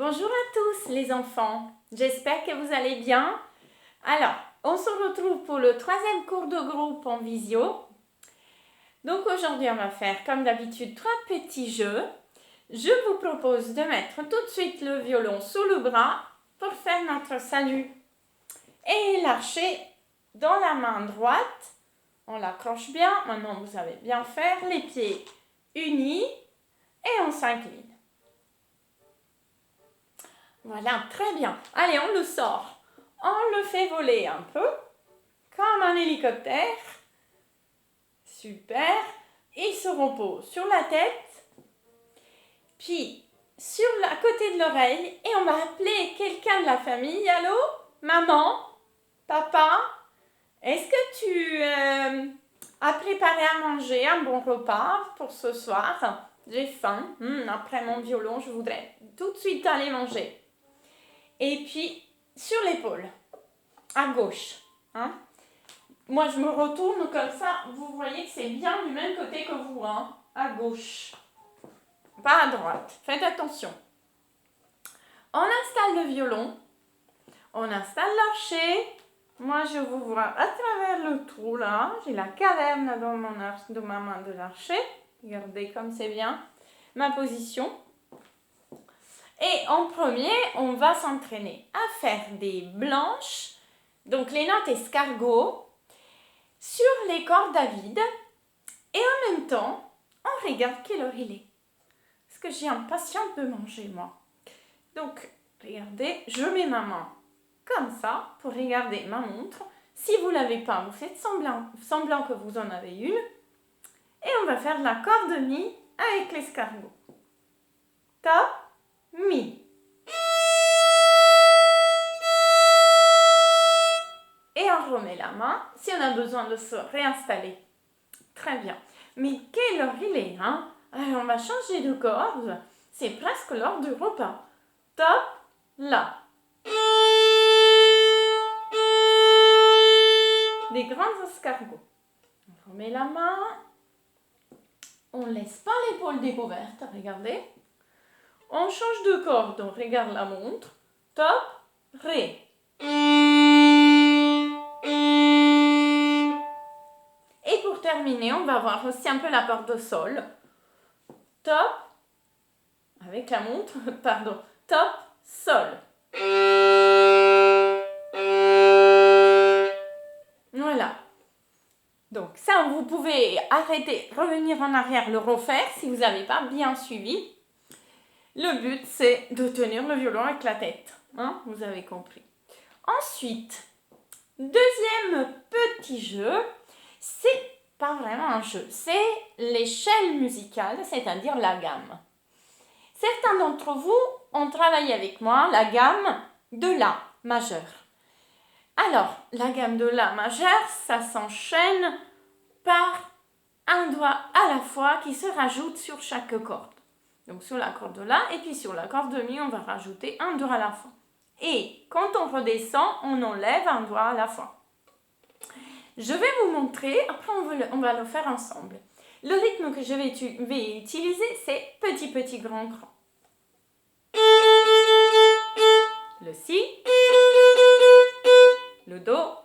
Bonjour à tous les enfants, j'espère que vous allez bien. Alors, on se retrouve pour le troisième cours de groupe en visio. Donc aujourd'hui, on va faire comme d'habitude 3 petits jeux. Je vous propose de mettre tout de suite le violon sous le bras pour faire notre salut. Et l'archer dans la main droite, on l'accroche bien, maintenant vous savez bien faire, les pieds unis et on s'incline. Voilà, très bien. Allez, on le sort. On le fait voler un peu, comme un hélicoptère. Super. Il se repose sur la tête, puis sur la côté de l'oreille, et on va appeler quelqu'un de la famille. Allô? Maman? Papa? Est-ce que tu as préparé à manger un bon repas pour ce soir? J'ai faim. Après mon violon, je voudrais tout de suite aller manger. Et puis, sur l'épaule, à gauche. Hein? Moi, je me retourne comme ça. Vous voyez que c'est bien du même côté que vous. Hein? À gauche. Pas à droite. Faites attention. On installe le violon. On installe l'archer. Moi, je vous vois à travers le trou, là. J'ai la caverne dans ma main de l'archer. Regardez comme c'est bien. Ma position. Et en premier, on va s'entraîner à faire des blanches, donc les notes escargot, sur les cordes à vide. Et en même temps, on regarde quelle heure il est. Parce que j'ai impatience de manger, moi. Donc, regardez, je mets ma main comme ça pour regarder ma montre. Si vous ne l'avez pas, vous faites semblant que vous en avez une. Et on va faire la corde mi avec l'escargot. Ta, mi. Et on remet la main si on a besoin de se réinstaller. Très bien. Mais quelle heure il est, hein? Alors on va changer de corde. C'est presque l'heure du repas. Top, là. Des grands escargots. On remet la main. On ne laisse pas l'épaule découverte, regardez. On change de corde, on regarde la montre. Top, ré. Et pour terminer, on va voir aussi un peu la corde de sol. Top, avec la montre, pardon. Top, sol. Voilà. Donc ça, vous pouvez arrêter, revenir en arrière, le refaire si vous n'avez pas bien suivi. Le but, c'est de tenir le violon avec la tête. Hein, vous avez compris. Ensuite, deuxième petit jeu, c'est pas vraiment un jeu, c'est l'échelle musicale, c'est-à-dire la gamme. Certains d'entre vous ont travaillé avec moi la gamme de La majeur. Alors, la gamme de La majeur, ça s'enchaîne par un doigt à la fois qui se rajoute sur chaque corde. Donc sur la corde de La et puis sur la corde de Mi, on va rajouter un doigt à la fois. Et quand on redescend, on enlève un doigt à la fois. Je vais vous montrer, après on va le faire ensemble. Le rythme que je vais utiliser, c'est petit, petit, grand, grand. Le Si, le Do,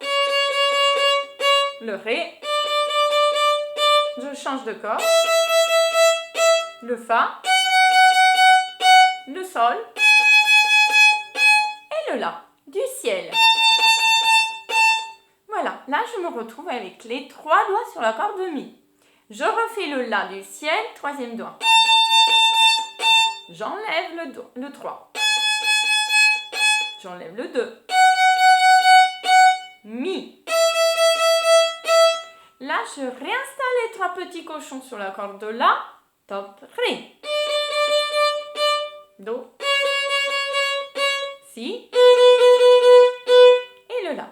le Ré, je change de corde, le Fa, le Sol et le La, du ciel. Voilà, là je me retrouve avec les 3 doigts sur la corde de Mi. Je refais le La du ciel, 3e doigt. J'enlève le 3. J'enlève le 2. Mi. Là, je réinstalle les 3 petits cochons sur la corde de La. Top, Ré. Do. Si. Et le La.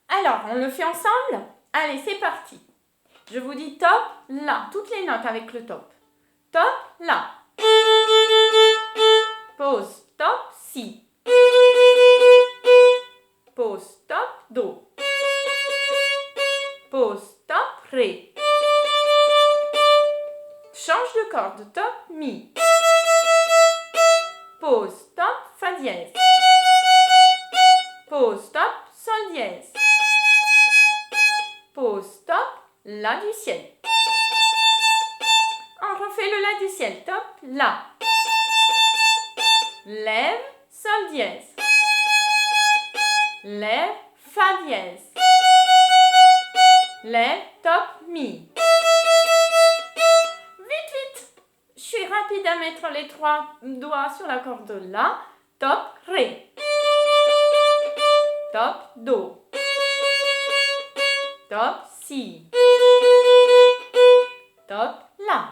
Alors, on le fait ensemble? Allez, c'est parti. Je vous dis top, La. Toutes les notes avec le top. Top, La. Pause, top, Si. Pause, top, Do. Pause, top, Ré. Change de corde, top, Mi. pause, stop, fa dièse. Pause, stop, sol dièse. Pause, stop, la du ciel. On refait le la du ciel, top, la. Lève, sol dièse. Lève, fa dièse. Lève, top, mi. Vite, vite. Je suis rapide à mettre les 3 doigts sur la corde la. Top, ré. Top, do. Top, si. Top, la.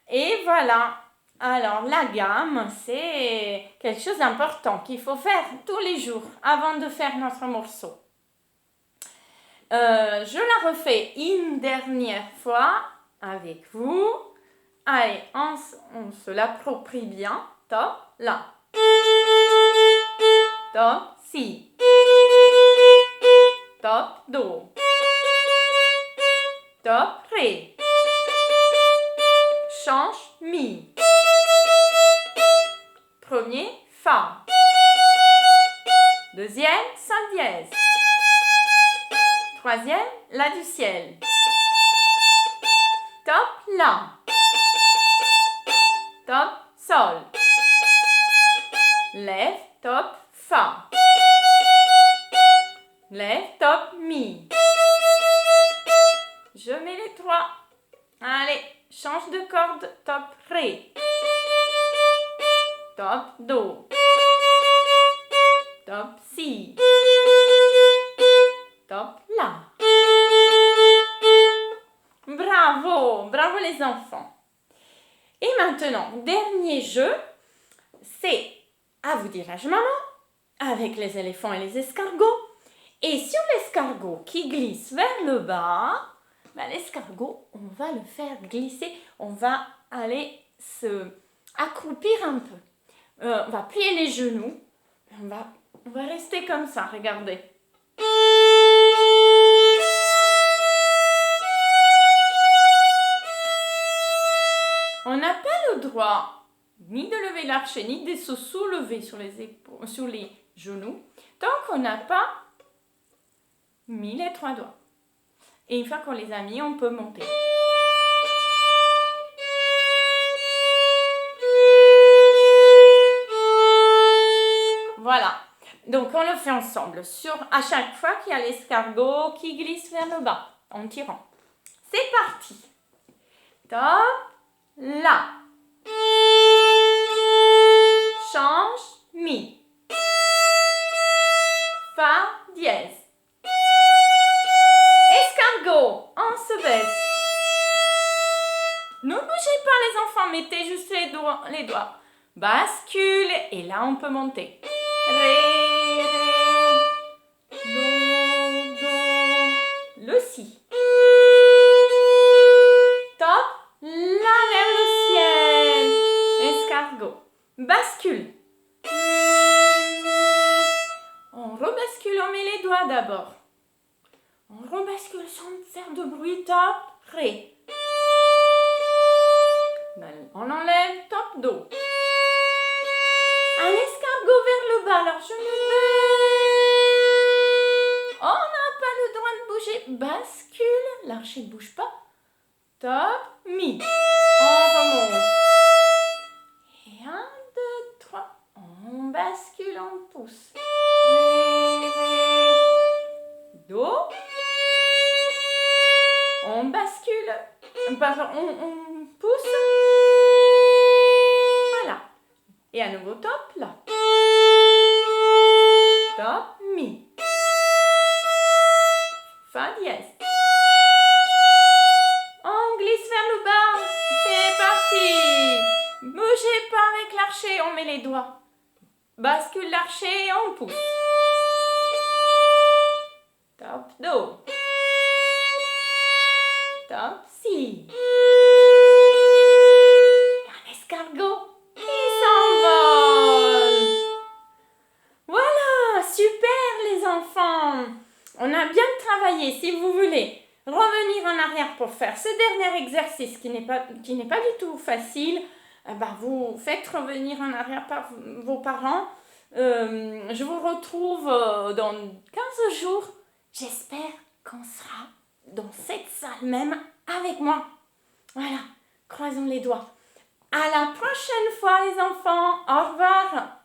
Et voilà. Alors, la gamme, c'est quelque chose d'important qu'il faut faire tous les jours avant de faire notre morceau. Je la refais une dernière fois avec vous. Allez, on se l'approprie bien. Top, la. Top, si. Top, do. Top, ré. Change, mi. Premier, fa. Deuxième, sol dièse. Troisième, la du ciel. Top, la. Top, sol. Lève, top, fa. Lève, top, mi. Je mets les 3. Allez, change de corde, top, ré. Top, do. Top, si. Top, la. Bravo, bravo les enfants. Et maintenant, dernier jeu, c'est à vous dirai-je maman, avec les éléphants et les escargots. Et sur l'escargot qui glisse vers le bas, l'escargot, on va le faire glisser, on va aller se accroupir un peu. On va plier les genoux, on va rester comme ça, regardez. On n'a pas le droit ni de lever l'archet, ni de se soulever sur les épaules, sur les genoux, tant qu'on n'a pas mis les 3 doigts. Et une fois qu'on les a mis, on peut monter. Voilà. Donc, on le fait ensemble à chaque fois qu'il y a l'escargot qui glisse vers le bas, en tirant. C'est parti. Top, la. Change, mi. Fa, dièse. Escargot, on se baisse. Ne bougez pas les enfants, mettez juste les doigts. Bascule et là on peut monter. Ré, ré, do, do, le si. Top, la vers le ciel. Escargot. Bascule. On rebascule, on met les doigts d'abord. On rebascule sans faire de bruit. Top, ré. On enlève, top, do. Un escargot vers le bas, alors je me baisse. On n'a pas le droit de bouger. Bascule, l'archet ne bouge pas. Top, mi. On remonte. Et 1, 2, 3. On bascule, on pousse. Ré, ré. Do. On bascule. Pardon, on pousse. Voilà. Et à nouveau top, là. Top, mi. Fa dièse. On glisse vers le bas. C'est parti. Bougez pas avec l'archet, on met les doigts. Bascule l'archet et on pousse. Top, do. Top, si. Un escargot qui s'envole. Voilà, super les enfants. On a bien travaillé. Si vous voulez revenir en arrière pour faire ce dernier exercice qui n'est pas du tout facile, vous faites revenir en arrière par vos parents. Je vous retrouve dans 15 jours. J'espère qu'on sera dans cette salle même avec moi. Voilà, croisons les doigts. À la prochaine fois les enfants. Au revoir.